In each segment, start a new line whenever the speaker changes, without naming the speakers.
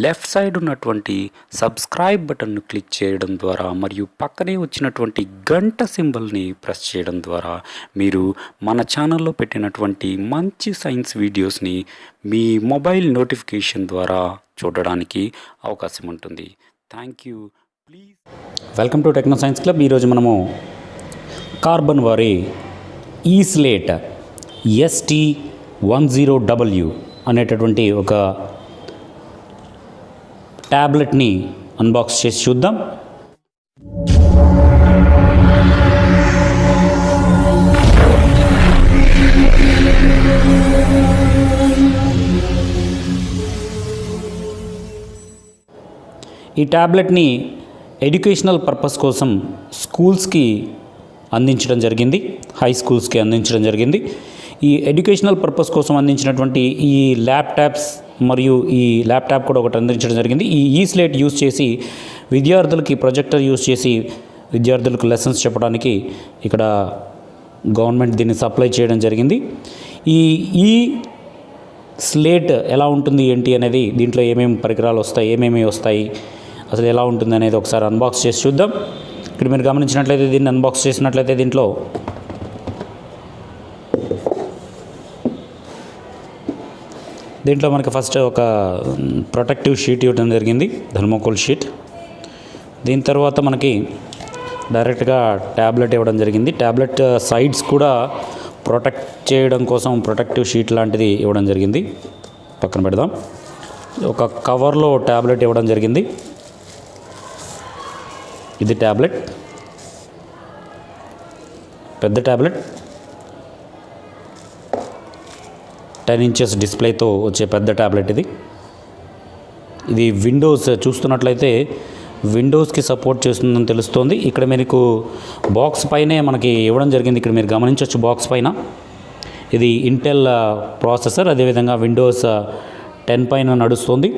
Left side ఉన్నటువంటి subscribe బటన్ను click చేయడం ద్వారా మరియు పక్కనే వచ్చినటువంటి గంట సింబల్ని ప్రెస్ చేయడం ద్వారా మీరు మన ఛానల్లో పెట్టినటువంటి మంచి సైన్స్ వీడియోస్ని మీ మొబైల్ నోటిఫికేషన్ ద్వారా చూడడానికి అవకాశం ఉంటుంది. Thank you. Please welcome to techno science club. ఈరోజు మనము కార్బన్ వారి ఈ స్లేట్ ST10W అనేటటువంటి ఒక ట్యాబ్లెట్ని అన్బాక్స్ చేసి చూద్దాం. ఈ ట్యాబ్లెట్ని ఎడ్యుకేషనల్ పర్పస్ కోసం స్కూల్స్కి అందించడం జరిగింది, హై స్కూల్స్కి అందించడం జరిగింది. ఈ ఎడ్యుకేషనల్ పర్పస్ కోసం అందించినటువంటి ఈ ల్యాప్టాప్స్ మరియు ఈ ల్యాప్టాప్ కూడా ఒకటి అందించడం జరిగింది. ఈ స్లేట్ యూజ్ చేసి విద్యార్థులకి ప్రొజెక్టర్ యూజ్ చేసి విద్యార్థులకు లెసన్స్ చెప్పడానికి ఇక్కడ గవర్నమెంట్ దీన్ని సప్లై చేయడం జరిగింది. ఈ స్లేట్ ఎలా ఉంటుంది ఏంటి అనేది, దీంట్లో ఏమేమి పరికరాలు వస్తాయి, ఏమేమి వస్తాయి, అసలు ఎలా ఉంటుంది అనేది ఒకసారి అన్బాక్స్ చేసి చూద్దాం. ఇక్కడ మీరు గమనించినట్లయితే, దీన్ని అన్బాక్స్ చేసినట్లయితే దీంట్లో మనకి ఫస్ట్ ఒక ప్రొటెక్టివ్ షీట్ ఇవ్వడం జరిగింది, థర్మోకోల్ షీట్. దీని తర్వాత మనకి డైరెక్ట్గా ట్యాబ్లెట్ ఇవ్వడం జరిగింది. ట్యాబ్లెట్ సైడ్స్ కూడా ప్రొటెక్ట్ చేయడం కోసం ప్రొటెక్టివ్ షీట్ లాంటిది ఇవ్వడం జరిగింది. పక్కన పెడదాం. ఒక కవర్లో ట్యాబ్లెట్ ఇవ్వడం జరిగింది. ఇది ట్యాబ్లెట్, పెద్ద ట్యాబ్లెట్, 10 ఇంచెస్ డిస్ప్లేతో వచ్చే పెద్ద ట్యాబ్లెట్ ఇది విండోస్ చూస్తున్నట్లయితే విండోస్కి సపోర్ట్ చేస్తుందని తెలుస్తోంది. ఇక్కడ మీకు బాక్స్ పైనే మనకి ఇవ్వడం జరిగింది. ఇక్కడ మీరు గమనించవచ్చు, బాక్స్ పైన ఇది ఇంటెల్ ప్రాసెసర్, అదేవిధంగా విండోస్ 10 పైన నడుస్తుంది.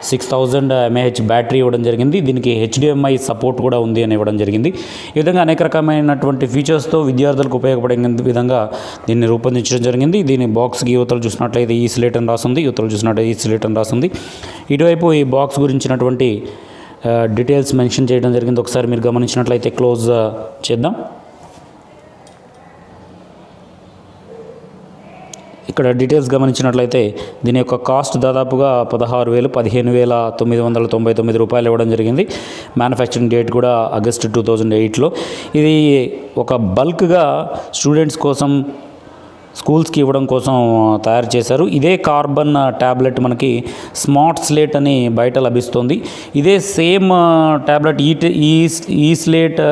6000 mAh బ్యాటరీ ఇవ్వడం జరిగింది. దీనికి HDMI సపోర్ట్ కూడా ఉంది అని ఇవ్వడం జరిగింది. ఈ విధంగా అనేక రకమైనటువంటి ఫీచర్స్తో విద్యార్థులకు ఉపయోగపడే విధంగా దీన్ని రూపొందించడం జరిగింది. దీని బాక్స్కి యువతలు చూసినట్లయితే ఈ స్లేట్ అని రాస్తుంది, యువతలు చూసినట్లయితే ఈ స్లేట్ అని రాస్తుంది. ఇటువైపు ఈ బాక్స్ గురించినటువంటి డీటెయిల్స్ మెన్షన్ చేయడం జరిగింది. ఒకసారి మీరు గమనించినట్లయితే క్లోజ్ చేద్దాం. ఇక్కడ డీటెయిల్స్ గమనించినట్లయితే దీని యొక్క కాస్ట్ దాదాపుగా 15,999 రూపాయలు ఇవ్వడం జరిగింది. మ్యానుఫ్యాక్చరింగ్ డేట్ కూడా ఆగస్టు 2008లో. ఇది ఒక బల్క్గా స్టూడెంట్స్ కోసం, స్కూల్స్కి ఇవ్వడం కోసం తయారు చేశారు. ఇదే కార్బన్ ట్యాబ్లెట్ మనకి స్మార్ట్ స్లేట్ అని బయట లభిస్తుంది. ఇదే సేమ్ ట్యాబ్లెట్ ఈ స్లేట్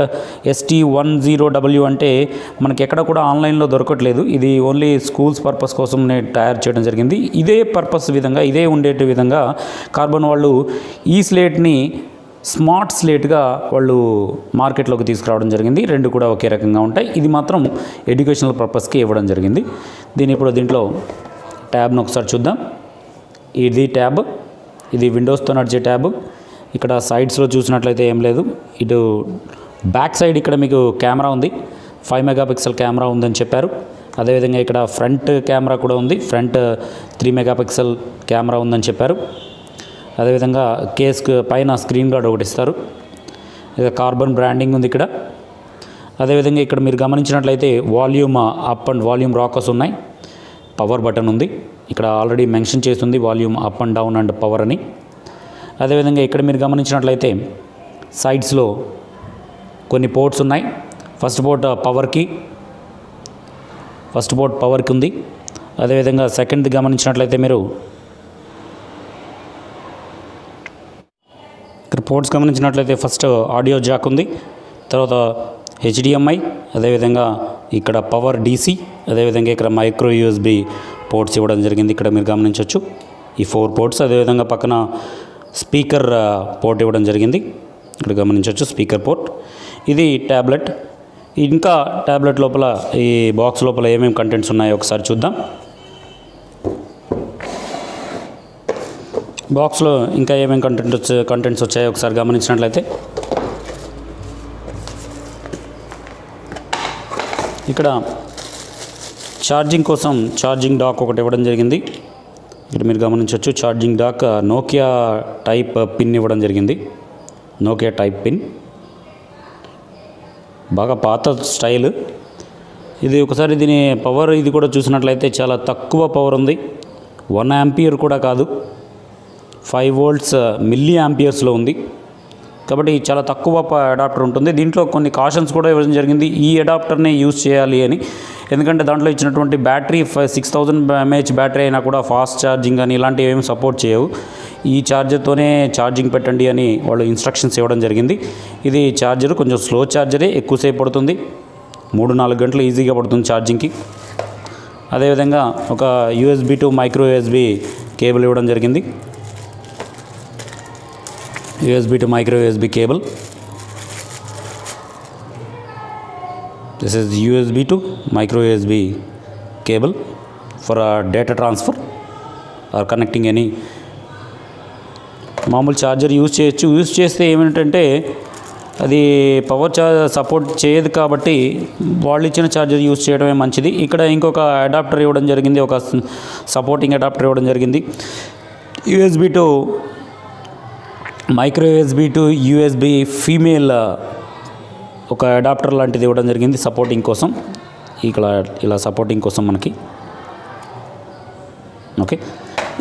ST10W అంటే మనకి ఎక్కడ కూడా ఆన్లైన్లో దొరకట్లేదు. ఇది ఓన్లీ స్కూల్స్ పర్పస్ కోసం తయారు చేయడం జరిగింది. ఇదే పర్పస్ విధంగా, ఇదే ఉండేటి విధంగా కార్బన్ వాళ్ళు ఈ స్లేట్ని స్మార్ట్ స్లేట్గా వాళ్ళు మార్కెట్లోకి తీసుకురావడం జరిగింది. రెండు కూడా ఒకే రకంగా ఉంటాయి. ఇది మాత్రం ఎడ్యుకేషనల్ పర్పస్కి ఇవ్వడం జరిగింది. దీంట్లో ట్యాబ్ను ఒకసారి చూద్దాం. ఇది ట్యాబ్, ఇది విండోస్తో నడిచే ట్యాబ్. ఇక్కడ సైడ్స్లో చూసినట్లయితే ఏం లేదు. ఇటు బ్యాక్ సైడ్ ఇక్కడ మీకు కెమెరా ఉంది, 5 మెగాపిక్సెల్ కెమెరా ఉందని చెప్పారు. అదేవిధంగా ఇక్కడ ఫ్రంట్ కెమెరా కూడా ఉంది, ఫ్రంట్ 3 మెగాపిక్సెల్ కెమెరా ఉందని చెప్పారు. అదేవిధంగా కేస్ పైన స్క్రీన్ గార్డ్ ఒకటి ఇస్తారు. ఇక కార్బన్ బ్రాండింగ్ ఉంది ఇక్కడ. అదేవిధంగా ఇక్కడ మీరు గమనించినట్లయితే volume up and volume rockers ఉన్నాయి, పవర్ బటన్ ఉంది. ఇక్కడ ఆల్రెడీ మెన్షన్ చేస్తుంది volume up and down and power అని. అదేవిధంగా ఇక్కడ మీరు గమనించినట్లయితే సైడ్స్లో కొన్ని పోర్ట్స్ ఉన్నాయి. ఫస్ట్ పోర్ట్ పవర్కి ఉంది. అదేవిధంగా సెకండ్ది గమనించినట్లయితే మీరు ఇక్కడ పోర్ట్స్ గమనించినట్లయితే ఫస్ట్ ఆడియో జాక్ ఉంది, తర్వాత HDMI, అదేవిధంగా ఇక్కడ పవర్ DC, అదేవిధంగా ఇక్కడ మైక్రో USB పోర్ట్స్ ఇవ్వడం జరిగింది. ఇక్కడ మీరు గమనించవచ్చు ఈ 4 పోర్ట్స్. అదేవిధంగా పక్కన స్పీకర్ పోర్ట్ ఇవ్వడం జరిగింది. ఇక్కడ గమనించవచ్చు స్పీకర్ పోర్ట్. ఇది ట్యాబ్లెట్. ఇంకా ట్యాబ్లెట్ లోపల, ఈ బాక్స్ లోపల ఏమేమి కంటెంట్స్ ఉన్నాయో ఒకసారి చూద్దాం. బాక్స్లో ఇంకా ఏమేమి కంటెంట్స్ వచ్చాయో ఒకసారి గమనించినట్లయితే ఇక్కడ ఛార్జింగ్ కోసం ఛార్జింగ్ డాక్ ఒకటి ఇవ్వడం జరిగింది. ఇక్కడ మీరు గమనించవచ్చు charging dock Nokia type pin ఇవ్వడం జరిగింది. నోకియా టైప్ పిన్ బాగా పాత స్టైల్ ఇది. ఒకసారి దీని పవర్ ఇది కూడా చూసినట్లయితే చాలా తక్కువ పవర్ ఉంది. 1 ఆంపియర్ కూడా కాదు, 5 వోల్ట్స్ మిల్లీ ఆంపియర్స్లో ఉంది. కాబట్టి చాలా తక్కువ అడాప్టర్ ఉంటుంది. దీంట్లో కొన్ని కాషన్స్ కూడా ఇవ్వడం జరిగింది ఈ అడాప్టర్నే యూజ్ చేయాలి అని. ఎందుకంటే దాంట్లో ఇచ్చినటువంటి బ్యాటరీ 6000 mAh బ్యాటరీ అయినా కూడా ఫాస్ట్ ఛార్జింగ్ అని ఇలాంటివి ఏమి సపోర్ట్ చేయవు. ఈ ఛార్జర్తోనే ఛార్జింగ్ పెట్టండి అని వాళ్ళు ఇన్స్ట్రక్షన్స్ ఇవ్వడం జరిగింది. ఇది ఛార్జర్ కొంచెం స్లో ఛార్జరే, ఎక్కువసేపు పడుతుంది. 3-4 గంటలు ఈజీగా పడుతుంది ఛార్జింగ్కి. అదేవిధంగా ఒక USB to micro USB cable ఇవ్వడం జరిగింది. USB to micro USB cable. This is USB to micro USB cable for data transfer or connecting any. మామూలు ఛార్జర్ యూజ్ చేయొచ్చు. యూజ్ చేస్తే ఏమిటంటే అది పవర్ సపోర్ట్ చేయదు కాబట్టి వాళ్ళు ఇచ్చిన ఛార్జర్ యూజ్ చేయడమే మంచిది. ఇక్కడ ఇంకొక అడాప్టర్ ఇవ్వడం జరిగింది, ఒక సపోర్టింగ్ అడాప్టర్ ఇవ్వడం జరిగింది. USB to micro USB to USB female ఒక అడాప్టర్ లాంటిది ఇవ్వడం జరిగింది సపోర్టింగ్ కోసం. ఇక్కడ ఇలా సపోర్టింగ్ కోసం మనకి ఓకే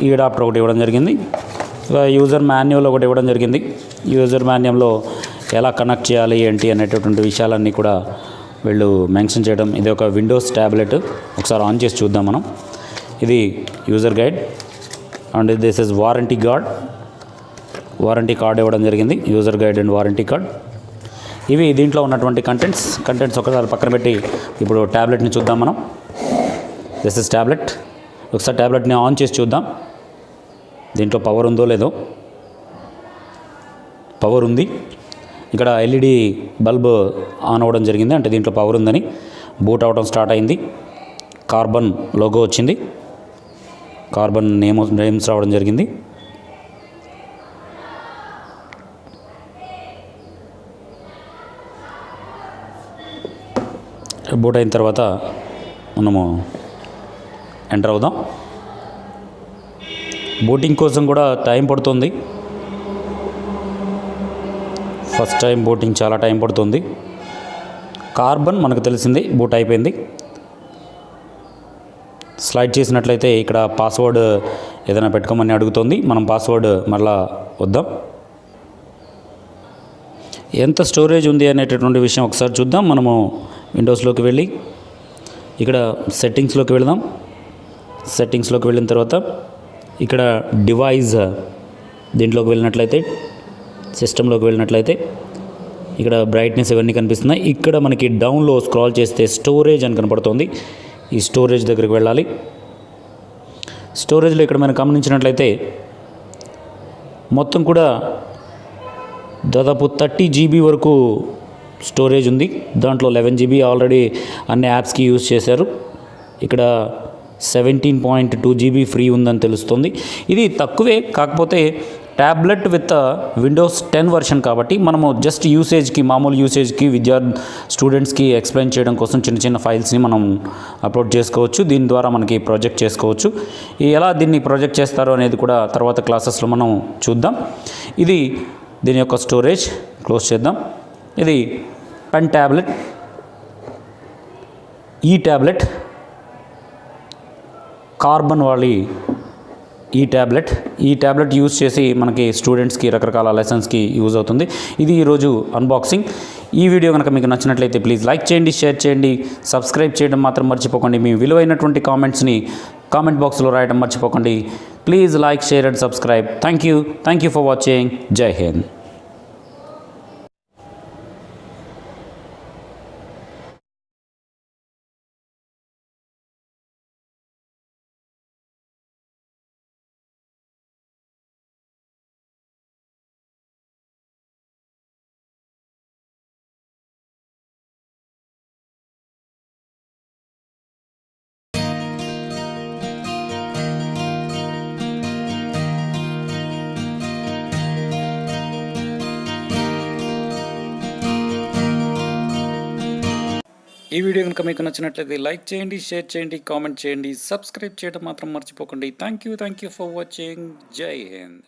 ఈ అడాప్టర్ ఒకటి ఇవ్వడం జరిగింది. యూజర్ మాన్యువల్ ఒకటి ఇవ్వడం జరిగింది. యూజర్ మాన్యువల్లో ఎలా కనెక్ట్ చేయాలి ఏంటి అనేటటువంటి విషయాలన్నీ కూడా వీళ్ళు మెన్షన్ చేయడం. ఇది ఒక విండోస్ ట్యాబ్లెట్, ఒకసారి ఆన్ చేసి చూద్దాం మనం. ఇది user guide and this is warranty card ఇవ్వడం జరిగింది. User guide and warranty card. ఇవి దీంట్లో ఉన్నటువంటి కంటెంట్స్ ఒకసారి పక్కన పెట్టి ఇప్పుడు ట్యాబ్లెట్ని చూద్దాం మనం. This is tablet. ఒకసారి ట్యాబ్లెట్ని ఆన్ చేసి చూద్దాం దీంట్లో పవర్ ఉందో లేదో. పవర్ ఉంది. ఇక్కడ LED బల్బ్ ఆన్ అవ్వడం జరిగింది, అంటే దీంట్లో పవర్ ఉందని. బూట్ అవ్వడం స్టార్ట్ అయింది. కార్బన్ లోగో వచ్చింది, కార్బన్ నేమ్స్ రావడం జరిగింది. బూట్ అయిన తర్వాత మనము ఎంటర్ అవుదాం. బూటింగ్ కోసం కూడా టైం పడుతుంది. ఫస్ట్ టైం బూటింగ్ చాలా టైం పడుతుంది. కార్బన్ మనకు తెలిసింది, బూట్ అయిపోయింది. స్లైడ్ చేసినట్లయితే ఇక్కడ పాస్వర్డ్ ఏదైనా పెట్టుకోమని అడుగుతుంది. మనం పాస్వర్డ్ మరలా వద్దాం. ఎంత స్టోరేజ్ ఉంది అనేటటువంటి విషయం ఒకసారి చూద్దాం. మనము విండోస్లోకి వెళ్ళి ఇక్కడ సెట్టింగ్స్లోకి వెళదాం. సెట్టింగ్స్లోకి వెళ్ళిన తర్వాత ఇక్కడ డివైస్ దీంట్లోకి వెళ్ళినట్లయితే, సిస్టంలోకి వెళ్ళినట్లయితే ఇక్కడ బ్రైట్నెస్ ఇవన్నీ కనిపిస్తున్నాయి. ఇక్కడ మనకి డౌన్లో స్క్రాల్ చేస్తే స్టోరేజ్ అని కనపడుతుంది. ఈ స్టోరేజ్ దగ్గరికి వెళ్ళాలి. స్టోరేజ్లో ఇక్కడ మనం గమనించినట్లయితే మొత్తం కూడా దాదాపు 30 GB వరకు స్టోరేజ్ ఉంది. దాంట్లో 11 GB ఆల్రెడీ అన్ని యాప్స్కి యూజ్ చేశారు. ఇక్కడ 17.2 GB ఫ్రీ ఉందని తెలుస్తుంది. ఇది తక్కువే, కాకపోతే ట్యాబ్లెట్ విత్ విండోస్ 10 వర్షన్ కాబట్టి మనము జస్ట్ మామూలు యూసేజ్కి స్టూడెంట్స్కి ఎక్స్ప్లెయిన్ చేయడం కోసం చిన్న ఫైల్స్ని మనం అప్లోడ్ చేసుకోవచ్చు. దీని ద్వారా మనకి ప్రాజెక్ట్ చేసుకోవచ్చు. ఎలా దీన్ని ప్రాజెక్ట్ చేస్తారో అనేది కూడా తర్వాత క్లాసెస్లో మనం చూద్దాం. ఇది దీని యొక్క స్టోరేజ్. క్లోజ్ చేద్దాం. ఇది పెన్ ట్యాబ్లెట్. ఈ కార్బన్ ఈ ట్యాబ్లెట్ యూజ్ చేసి మనకి స్టూడెంట్స్కి రకరకాల లెసన్స్కి యూజ్ అవుతుంది. ఇది ఈరోజు అన్బాక్సింగ్. ఈ వీడియో కనుక మీకు నచ్చినట్లయితే ప్లీజ్ లైక్ చేయండి, షేర్ చేయండి, సబ్స్క్రైబ్ చేయడం మాత్రం మర్చిపోకండి. మీ విలువైనటువంటి కామెంట్స్ని కామెంట్ బాక్స్లో రాయడం మర్చిపోకండి. Please like, share and subscribe. Thank you for watching. జై హింద్. ఈ వీడియో కనుక మీకు నచ్చినట్లయితే లైక్ చేయండి, షేర్ చేయండి, కామెంట్ చేయండి, సబ్స్క్రైబ్ చేయడం మాత్రం మర్చిపోకండి. Thank you for watching. జై హింద్.